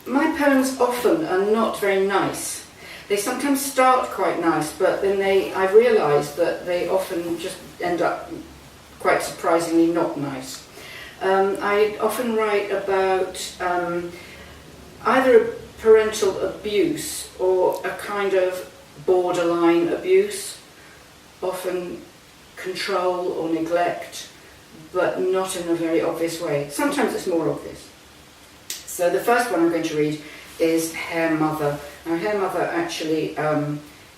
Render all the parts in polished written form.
My poems often are not very nice. They sometimes start quite nice, but then I've realised that they often just end up quite surprisingly not nice. I often write about either parental abuse or a kind of borderline abuse, often control or neglect, but not in a very obvious way. Sometimes it's more obvious. So the first one I'm going to read is Hare Mother. Now, Hare Mother actually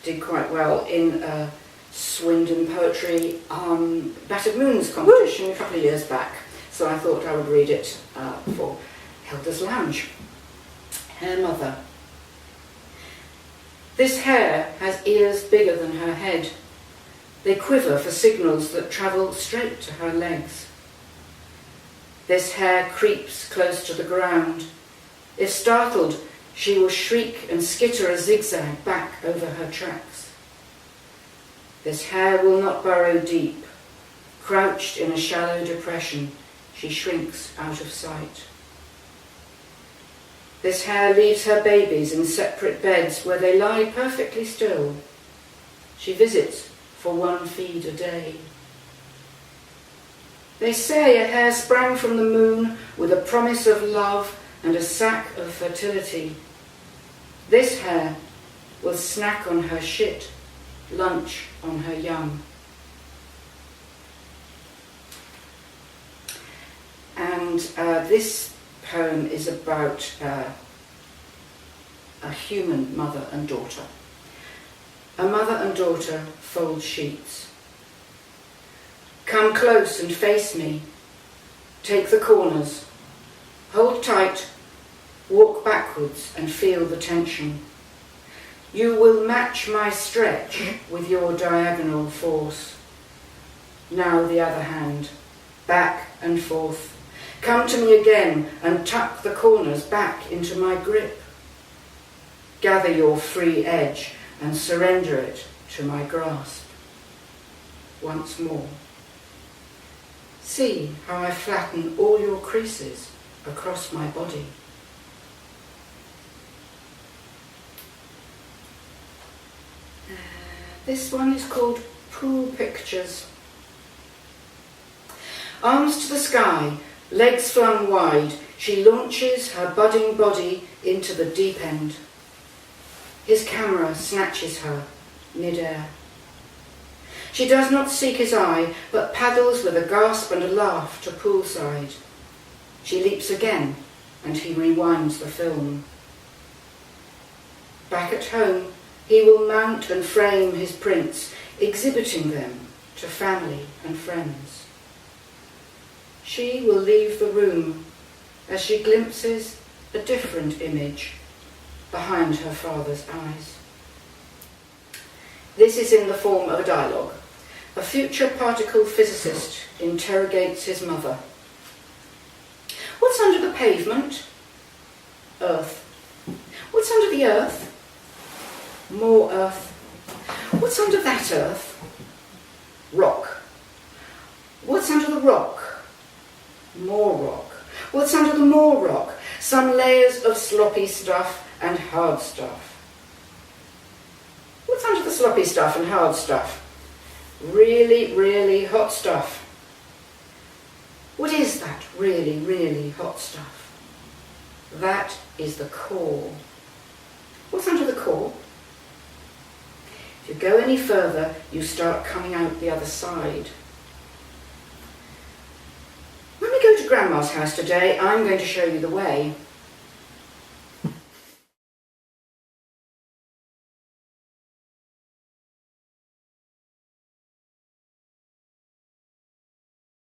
did quite well in a Swindon Poetry Battered Moons competition a couple of years back. So I thought I would read it for Hilda's Lounge. Hare Mother. This hare has ears bigger than her head. They quiver for signals that travel straight to her legs. This hare creeps close to the ground. If startled, she will shriek and skitter a zigzag back over her tracks. This hare will not burrow deep. Crouched in a shallow depression, she shrinks out of sight. This hare leaves her babies in separate beds where they lie perfectly still. She visits for one feed a day. They say a hare sprang from the moon with a promise of love and a sack of fertility. This hare will snack on her shit, lunch on her young. And this poem is about a human mother and daughter. A mother and daughter fold sheets. Come close and face me. Take the corners. Hold tight. Walk backwards and feel the tension. You will match my stretch with your diagonal force. Now the other hand. Back and forth. Come to me again and tuck the corners back into my grip. Gather your free edge and surrender it to my grasp. Once more. See how I flatten all your creases across my body. This one is called Pool Pictures. Arms to the sky, legs flung wide, she launches her budding body into the deep end. His camera snatches her mid-air. She does not seek his eye, but paddles with a gasp and a laugh to poolside. She leaps again, and he rewinds the film. Back at home, he will mount and frame his prints, exhibiting them to family and friends. She will leave the room as she glimpses a different image behind her father's eyes. This is in the form of a dialogue. A future particle physicist interrogates his mother. What's under the pavement? Earth. What's under the earth? More earth. What's under that earth? Rock. What's under the rock? More rock. What's under the more rock? Some layers of sloppy stuff and hard stuff. What's under the sloppy stuff and hard stuff? Really, really hot stuff. What is that really, really hot stuff? That is the core. What's under the core? If you go any further, you start coming out the other side. When we go to Grandma's house today, I'm going to show you the way.